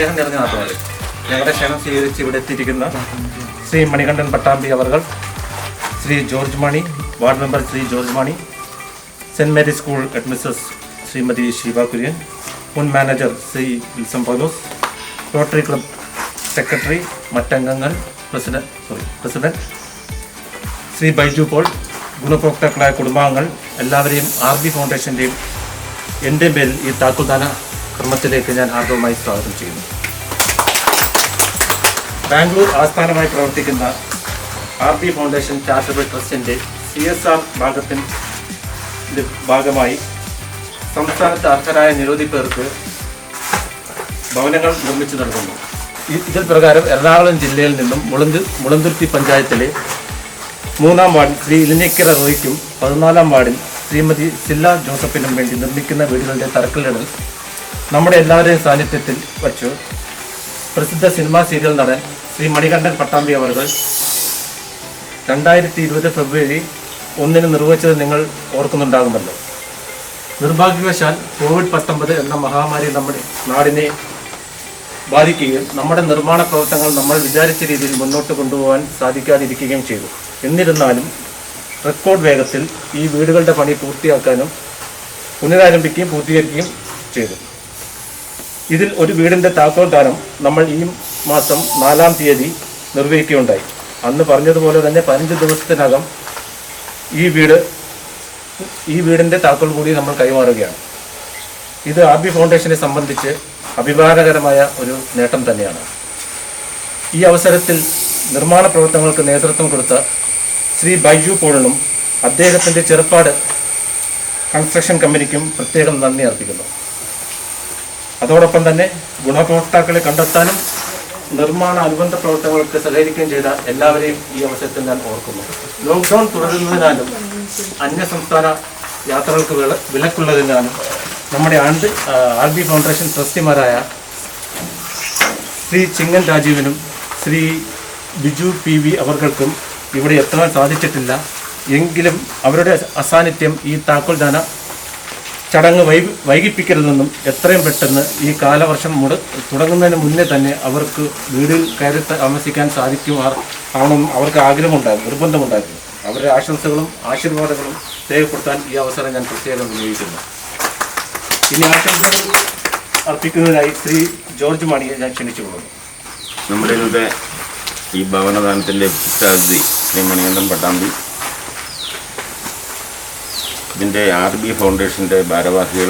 സ്നേഹം നിറഞ്ഞ നാട്ടുകാർ, ഞങ്ങളുടെ ക്ഷണം സ്വീകരിച്ച് ഇവിടെ എത്തിയിരിക്കുന്ന ശ്രീ മണികണ്ഠൻ പട്ടാമ്പി അവർ, Shri George Mani, ward member Shri George Mani, saint Mary's school headmistress Shrimati Sheeba Kurian, മുൻ manager Shri Wilson Paulose, Rotary club secretary, മറ്റംഗങ്ങൾ, പ്രസിഡന്റ് ശ്രീ ബൈജു പോൾ, ഗുണഭോക്താക്കളായ കുടുംബാംഗങ്ങൾ എല്ലാവരെയും RB ഫൗണ്ടേഷൻ്റെയും എൻ്റെ പേരിൽ ഈ താക്കോൽദാന ക്രമത്തിലേക്ക് ഞാൻ ആർദ്രമായി സ്വാഗതം ചെയ്യുന്നു. ബാംഗ്ലൂർ ആസ്ഥാനമായി പ്രവർത്തിക്കുന്ന RB ഫൗണ്ടേഷൻ ചാരിറ്റബിൾ ട്രസ്റ്റിൻ്റെ CSR ഭാഗമായി സംസ്ഥാനത്ത് അർഹരായ നിരവധി പേർക്ക് ഭവനങ്ങൾ നിർമ്മിച്ചു നൽകുന്നു. ഇതിൽ പ്രകാരം എറണാകുളം ജില്ലയിൽ നിന്നും മുളന്തുരുത്തി പഞ്ചായത്തിലെ 3-ാം വാർഡിൽ ശ്രീ ഇലിനിക്കര റോയ്ക്കും 14-ാം വാർഡിൽ ശ്രീമതി സില്ല ജോസഫിനും വേണ്ടി നിർമ്മിക്കുന്ന വീടുകളുടെ തറക്കല്ലിടൽ നമ്മുടെ എല്ലാവരുടെയും സാന്നിധ്യത്തിൽ വച്ചു പ്രസിദ്ധ സിനിമാ സീരിയൽ നടൻ ശ്രീ മണികണ്ഠൻ പട്ടാമ്പി അവർ 2020 ഫെബ്രുവരി 1 നിർവഹിച്ചത് നിങ്ങൾ ഓർക്കുന്നുണ്ടാകുമല്ലോ. നിർഭാഗ്യവശാൽ COVID-19 എന്ന മഹാമാരി നമ്മുടെ നാടിനെ ബാധിക്കുകയും നമ്മുടെ നിർമ്മാണ പ്രവർത്തനങ്ങൾ നമ്മൾ വിചാരിച്ച രീതിയിൽ മുന്നോട്ട് കൊണ്ടുപോകാൻ സാധിക്കാതിരിക്കുകയും ചെയ്തു. എന്നിരുന്നാലും റെക്കോർഡ് വേഗത്തിൽ ഈ വീടുകളുടെ പണി പൂർത്തിയാക്കാനും പുനരാരംഭിക്കുകയും പൂർത്തീകരിക്കുകയും ചെയ്തു. ഇതിൽ ഒരു വീടിൻ്റെ താക്കോൽദാനം നമ്മൾ ഈ മാസം 4-ാം തീയതി നിർവഹിക്കുകയുണ്ടായി. അന്ന് പറഞ്ഞതുപോലെ തന്നെ 15 ദിവസത്തിനകം ഈ വീടിൻ്റെ താക്കോൽ കൂടി നമ്മൾ കൈമാറുകയാണ്. ഇത് RB ഫൗണ്ടേഷനെ സംബന്ധിച്ച് അഭിമാനകരമായ ഒരു നേട്ടം തന്നെയാണ്. ഈ അവസരത്തിൽ നിർമ്മാണ പ്രവർത്തനങ്ങൾക്ക് നേതൃത്വം കൊടുത്ത ശ്രീ ബൈജു പോളിനും അദ്ദേഹത്തിൻ്റെ ചെറുപ്പാട് കൺസ്ട്രക്ഷൻ കമ്പനിക്കും പ്രത്യേകം നന്ദി അർപ്പിക്കുന്നു. അതോടൊപ്പം തന്നെ ഗുണഭോക്താക്കളെ കണ്ടെത്താനും നിർമ്മാണ അനുബന്ധ പ്രവർത്തനങ്ങൾക്ക് സഹകരിക്കുകയും ചെയ്ത എല്ലാവരെയും ഈ അവസരത്തിൽ ഞാൻ ഓർക്കുന്നു. ലോക്ക്ഡൗൺ തുടരുന്നതിനാലും അന്യസംസ്ഥാന യാത്രകൾക്ക് വിലക്കുള്ളതിനാലും നമ്മുടെ RB ഫൗണ്ടേഷൻ ട്രസ്റ്റിമാരായ ശ്രീ ചിങ്ങൻ രാജീവിനും ശ്രീ ബിജു PV അവർക്കും ഇവിടെ എത്താൻ സാധിച്ചിട്ടില്ല. എങ്കിലും അവരുടെ അസാന്നിധ്യം ഈ താക്കോൽദാന ചടങ്ങ് വൈകിപ്പിക്കരുതെന്നും എത്രയും പെട്ടെന്ന് ഈ കാലവർഷം തുടങ്ങുന്നതിന് മുന്നേ തന്നെ അവർക്ക് വീടിൽ കയറി താമസിക്കാൻ ആവണം അവർക്ക് ആഗ്രഹമുണ്ടായിരുന്നു, നിർബന്ധമുണ്ടായിരുന്നു. അവരുടെ ആശംസകളും ആശീർവാദങ്ങളും രേഖപ്പെടുത്താൻ ഈ അവസരം ഞാൻ പ്രത്യേകം വിനിയോഗിക്കുന്നു. ഇനി ആശംസകൾ അർപ്പിക്കുന്നതിനായി ശ്രീ ജോർജ് മണിയെ ഞാൻ ക്ഷണിച്ചുകൊള്ളുന്നു. നമ്മുടെ ഇന്നത്തെ ഈ ഭവനദാനത്തിൻ്റെ മുഖ്യാതിഥി ശ്രീ മണികണ്ഠൻ പട്ടാമ്പി, ഇതിൻ്റെ RB ഫൗണ്ടേഷൻ്റെ ഭാരവാഹികൾ,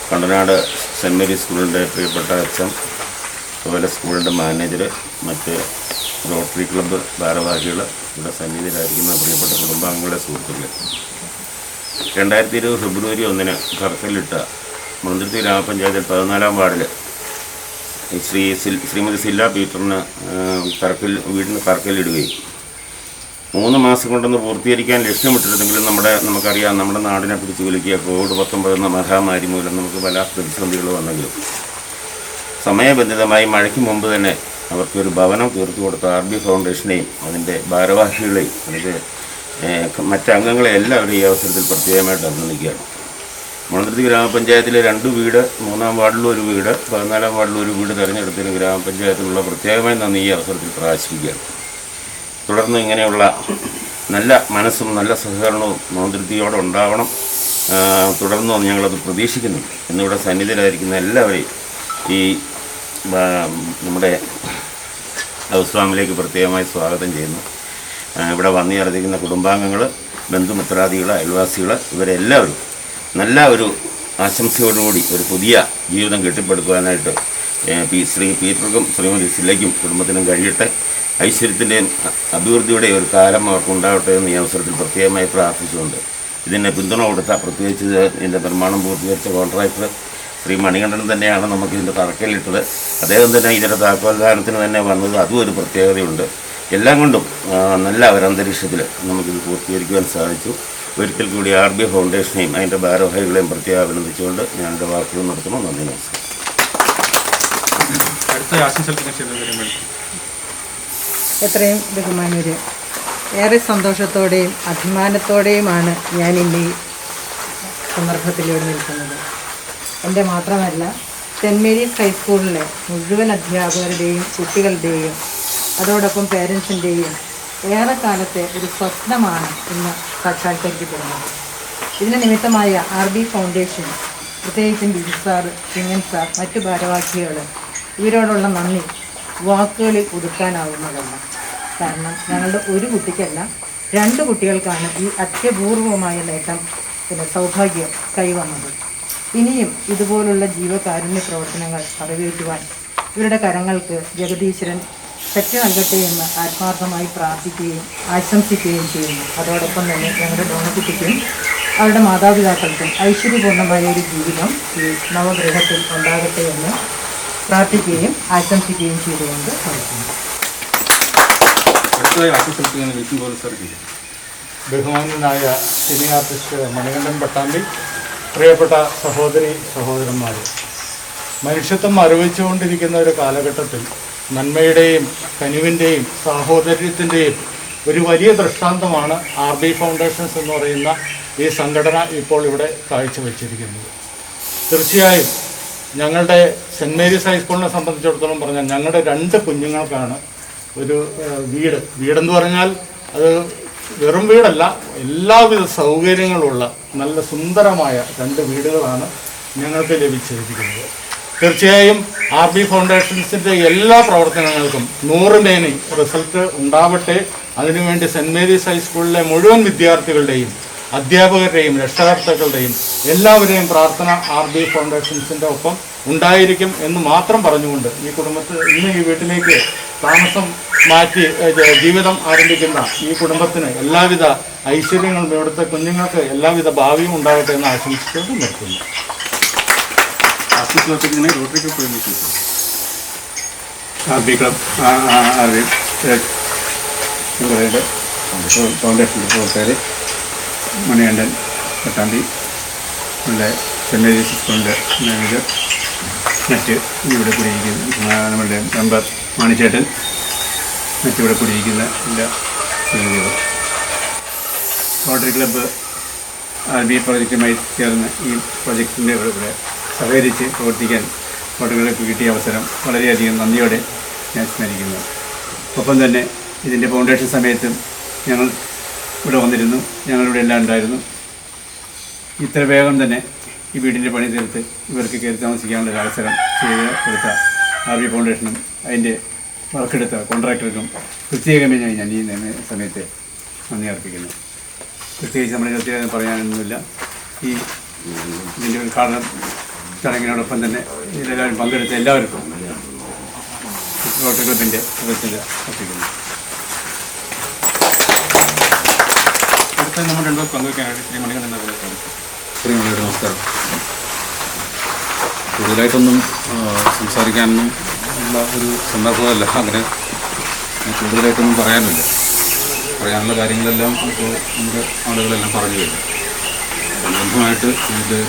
കണ്ടനാട് സെൻറ് മേരീസ് സ്കൂളിൻ്റെ പ്രിയപ്പെട്ട അച്ഛൻ, അതുപോലെ സ്കൂളിൻ്റെ മാനേജർ, മറ്റ് റോട്ടറി ക്ലബ്ബ് ഭാരവാഹികൾ, ഇവിടെ സന്നിധിയിലായിരിക്കുന്ന പ്രിയപ്പെട്ട കുടുംബാംഗങ്ങളുടെ സുഹൃത്തുക്കൾ, 2020 ഫെബ്രുവരി 1 തറക്കല്ലിട്ട മുളന്തുരുത്തി ഗ്രാമപഞ്ചായത്തിൽ 14-ാം വാർഡിൽ ശ്രീമതി സില്ല പീറ്ററിന് വീടിന് തറക്കല്ലിടുകയും 3 മാസം കൊണ്ടൊന്ന് പൂർത്തീകരിക്കാൻ ലക്ഷ്യമിട്ടിരുന്നെങ്കിലും നമുക്കറിയാം നമ്മുടെ നാടിനെ പിടിച്ചു കുലുക്കിയ COVID-19 എന്ന മഹാമാരി മൂലം നമുക്ക് പല പ്രതിസന്ധികൾ വന്നെങ്കിലും സമയബന്ധിതമായി മഴയ്ക്ക് മുമ്പ് തന്നെ അവർക്കൊരു ഭവനം തീർത്തു കൊടുത്ത RB ഫൗണ്ടേഷനെയും അതിൻ്റെ ഭാരവാഹികളെയും അതിൻ്റെ മറ്റംഗങ്ങളെ എല്ലാവരും ഈ അവസരത്തിൽ പ്രത്യേകമായിട്ട് അഭിനന്ദിക്കുകയാണ്. മുളന്തുരുത്തി ഗ്രാമപഞ്ചായത്തിലെ 2 വീട്, 3-ാം വാർഡിലും ഒരു വീട്, 14-ാം വാർഡിലും ഒരു വീട് തിരഞ്ഞെടുത്തതിന് ഗ്രാമപഞ്ചായത്തിനുള്ള പ്രത്യേകമായി നന്ദി ഈ അവസരത്തിൽ പ്രകാശിപ്പിക്കുകയാണ്. തുടർന്ന് ഇങ്ങനെയുള്ള നല്ല മനസ്സും നല്ല സഹകരണവും മുളന്തുരുത്തിയോടെ ഉണ്ടാവണം. തുടർന്നും ഞങ്ങളത് പ്രതീക്ഷിക്കുന്നുണ്ട്. ഇന്നിവിടെ സന്നിധിയിലായിരിക്കുന്ന എല്ലാവരെയും ഈ നമ്മുടെ ഹൗസ് ഫാമിലേക്ക് പ്രത്യേകമായി സ്വാഗതം ചെയ്യുന്നു. ഇവിടെ വന്നിറങ്ങിയിരിക്കുന്ന കുടുംബാംഗങ്ങൾ, ബന്ധുമിത്രാദികൾ, അയൽവാസികൾ, ഇവരെല്ലാവരും നല്ല ഒരു ആശംസയോടുകൂടി ഒരു പുതിയ ജീവിതം കെട്ടിപ്പടുക്കുവാനായിട്ട് ശ്രീ പീറ്റർക്കും ശ്രീമതി സില്ലയ്ക്കും കുടുംബത്തിനും കഴിയട്ടെ. ഐശ്വര്യത്തിൻ്റെയും അഭിവൃദ്ധിയുടെയും ഒരു കാലം അവർക്കുണ്ടാവട്ടെ എന്ന് ഈ അവസരത്തിൽ പ്രത്യേകമായി പ്രാർത്ഥിച്ചുകൊണ്ട് ഇതിനെ പിന്തുണ കൊടുത്ത, പ്രത്യേകിച്ച് ഇതിൻ്റെ നിർമ്മാണം പൂർത്തീകരിച്ച കോൺട്രാക്ടർ ശ്രീ മണികണ്ഠൻ തന്നെയാണ് നമുക്കിതിൻ്റെ തറക്കല്ലിട്ടത്. അദ്ദേഹം തന്നെ ഇതിൻ്റെ താക്കോൽദാനത്തിന് തന്നെ വന്നത്, അതും ഒരു പ്രത്യേകതയുണ്ട്. എല്ലാം കൊണ്ടും നല്ല ഒരു അന്തരീക്ഷത്തിൽ നമുക്കിത് പൂർത്തീകരിക്കുവാൻ സാധിച്ചു. ഒരിക്കൽ കൂടി RB ഫൗണ്ടേഷനെയും അതിൻ്റെ ഭാരവാഹികളെയും പ്രത്യേകം അഭിനന്ദിച്ചുകൊണ്ട് ഞാൻ എൻ്റെ വാക്കുകൾ നടത്തുന്നു. നന്ദി, നമസ്കാരം. എത്രയും ബഹുമാനര്, ഏറെ സന്തോഷത്തോടെയും അഭിമാനത്തോടെയുമാണ് ഞാൻ ഇന്ന് ഈ സന്ദർഭത്തിൽ ഇവിടെ നിൽക്കുന്നത്. എൻ്റെ മാത്രമല്ല സെൻറ് മേരീസ് ഹൈസ്കൂളിലെ മുഴുവൻ അധ്യാപകരുടെയും കുട്ടികളുടെയും അതോടൊപ്പം പേരൻസിൻ്റെയും ഏറെക്കാലത്തെ ഒരു സ്വപ്നമാണ് ഇന്ന് സാക്ഷാത്കരിക്കപ്പെടുന്നത്. ഇതിന് നിമിത്തമായ RB ഫൗണ്ടേഷൻ, പ്രത്യേകിച്ചും ബിജു സാർ, ചിങ്ങൻ സാർ, മറ്റു ഭാരവാഹികൾ, ഇവരോടുള്ള നന്ദി വാക്കുകളിൽ ഒതുക്കാനാവുന്നതല്ല. കാരണം ഞങ്ങളുടെ ഒരു കുട്ടിക്കല്ല, 2 കുട്ടികൾക്കാണ് ഈ അത്യപൂർവമായ നേട്ടം, സൗഭാഗ്യം കൈവന്നത്. ഇനിയും ഇതുപോലുള്ള ജീവകാരുണ്യ പ്രവർത്തനങ്ങൾ നിറവേറ്റുവാൻ ഇവരുടെ കരങ്ങൾക്ക് ജഗദീശ്വരൻ ശക്തി നൽകട്ടെ എന്ന് ആത്മാർത്ഥമായി പ്രാർത്ഥിക്കുകയും ആശംസിക്കുകയും ചെയ്യുന്നു. അതോടൊപ്പം തന്നെ ഞങ്ങളുടെ ഡോണക്കുട്ടിക്കും അവരുടെ മാതാപിതാക്കൾക്കും ഐശ്വര്യപൂർണ്ണമായ ഒരു ജീവിതം ഈ നവഗ്രഹത്തിൽ ഉണ്ടാകട്ടെ എന്ന് പ്രാർത്ഥിക്കുകയും ആശംസിക്കുകയും ചെയ്തുകൊണ്ട് നടത്തുന്നു. ബഹുമാന്യനായ സിനി ആർട്ടിസ്റ്റ് മണികണ്ഠൻ പട്ടാമ്പി, പ്രിയപ്പെട്ട സഹോദരി സഹോദരന്മാർ, മനുഷ്യത്വം അറിവിച്ചുകൊണ്ടിരിക്കുന്ന ഒരു കാലഘട്ടത്തിൽ നന്മയുടെയും കനിവിൻ്റെയും സാഹോദര്യത്തിൻ്റെയും ഒരു വലിയ ദൃഷ്ടാന്തമാണ് RB ഫൗണ്ടേഷൻസ് എന്ന് പറയുന്ന ഈ സംഘടന ഇപ്പോൾ ഇവിടെ കാഴ്ചവെച്ചിരിക്കുന്നത്. തീർച്ചയായും ഞങ്ങളുടെ സെൻറ് മേരീസ് ഹൈസ്കൂളിനെ സംബന്ധിച്ചിടത്തോളം പറഞ്ഞാൽ ഞങ്ങളുടെ 2 കുഞ്ഞുങ്ങൾക്കാണ് ഒരു വീടെന്ന് പറഞ്ഞാൽ അത് വെറും വീടല്ല, എല്ലാവിധ സൗകര്യങ്ങളുള്ള നല്ല സുന്ദരമായ 2 വീടുകളാണ് ഞങ്ങൾക്ക് ലഭിച്ചിരിക്കുന്നത്. തീർച്ചയായും RB ഫൗണ്ടേഷൻസിൻ്റെ എല്ലാ പ്രവർത്തനങ്ങൾക്കും 100 മേനി റിസൾട്ട് ഉണ്ടാവട്ടെ. അതിനുവേണ്ടി സെൻറ് മേരീസ് ഹൈസ്കൂളിലെ മുഴുവൻ വിദ്യാർത്ഥികളുടെയും അധ്യാപകരുടെയും രക്ഷകർത്താക്കളുടെയും എല്ലാവരെയും പ്രാർത്ഥന RB ഫൗണ്ടേഷൻസിൻ്റെ ഒപ്പം ഉണ്ടായിരിക്കും എന്ന് മാത്രം പറഞ്ഞുകൊണ്ട് ഇന്ന് ഈ വീട്ടിലേക്ക് താമസം മാറ്റി ജീവിതം ആരംഭിക്കുന്ന ഈ കുടുംബത്തിന് എല്ലാവിധ ഐശ്വര്യങ്ങളും ഇവിടുത്തെ കുഞ്ഞുങ്ങൾക്ക് എല്ലാവിധ ഭാവിയും ഉണ്ടാകട്ടെ എന്ന് ആശംസിച്ചുകൊണ്ട് നിർത്തുന്നു. RB ക്ലബ് ഫൗണ്ടേഷൻ്റെ പ്രവർത്തകർ മണികണ്ഠൻ പട്ടാമ്പി, നമ്മുടെ സെൻറ് മേരീസ് സ്കൂളിൻ്റെ മാനേജർ, മറ്റ് ഇവിടെ കൂടിയിരിക്കുന്ന നമ്മളുടെ മെമ്പർ മാണിച്ചേട്ടൻ, മറ്റിവിടെ കൂടിയിരിക്കുന്ന എല്ലാ പ്രതിനിധികളും, റോട്ടറി ക്ലബ്ബ് RB പ്രോജക്റ്റുമായി ചേർന്ന് ഈ പ്രോജക്റ്റിൻ്റെ ഇവിടെ സഹകരിച്ച് പ്രവർത്തിക്കാൻ റോട്ടറികൾക്ക് കിട്ടിയ അവസരം വളരെയധികം നന്ദിയോടെ ഞാൻ സ്മരിക്കുന്നു. ഒപ്പം തന്നെ ഇതിൻ്റെ ഫൗണ്ടേഷൻ സമയത്തും ഞങ്ങൾ ഇവിടെ വന്നിരുന്നു, ഞങ്ങളിവിടെ എല്ലാം ഉണ്ടായിരുന്നു. ഇത്ര വേഗം തന്നെ ഈ വീടിൻ്റെ പണി തീർത്ത് ഇവർക്ക് കയറി താമസിക്കാനുള്ള ഒരു അവസരം ചെയ്ത് കൊടുത്ത RB ഫൗണ്ടേഷനും അതിൻ്റെ വർക്കെടുത്ത കോൺട്രാക്ടർക്കും പ്രത്യേകമായി ഞാൻ ഈ സമയത്ത് നന്ദി അർപ്പിക്കുന്നു. പ്രത്യേകിച്ച് നമ്മുടെ പ്രത്യേകം പറയാനൊന്നുമില്ല. ഈ ഇതിൻ്റെ ഉദ്ഘാടന ചടങ്ങിനോടൊപ്പം തന്നെ ഇതിലെല്ലാവരും പങ്കെടുത്ത എല്ലാവർക്കും റോട്ടറി ക്ലബിൻ്റെ സദസ്യത അർപ്പിക്കുന്നു. അടുത്ത നമ്മൾ 2 പേർ പങ്കുവയ്ക്കാനായിട്ട് ശ്രീ മണികണ്ഠൻ ശ്രീമണിയുടെ നമസ്കാരം. കൂടുതലായിട്ടൊന്നും സംസാരിക്കാനൊന്നും ഉള്ള ഒരു സന്ദർഭമല്ല, അങ്ങനെ കൂടുതലായിട്ടൊന്നും പറയാനുള്ള കാര്യങ്ങളെല്ലാം ഇപ്പോൾ നമ്മുടെ ആളുകളെല്ലാം പറഞ്ഞു കഴിഞ്ഞു. ബന്ധമായിട്ട് ഇത്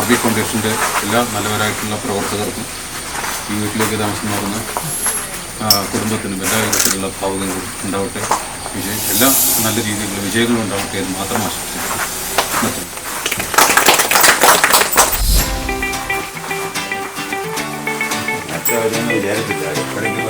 RB ഫൗണ്ടേഷൻ്റെ എല്ലാ നല്ലവരായിട്ടുള്ള പ്രവർത്തകർക്കും ഈ വീട്ടിലേക്ക് താമസം മാറുന്ന കുടുംബത്തിനും എല്ലാ വിധത്തിലുള്ള ഭാവുകങ്ങളും ഉണ്ടാവട്ടെ, എല്ലാ നല്ല രീതിയിലുള്ള വിജയങ്ങളും ഉണ്ടാവട്ടെ എന്ന് മാത്രം ആശംസിക്കുന്നു. മറ്റവരൊന്നും വിചാരിച്ചില്ല എപ്പോഴെങ്കിലും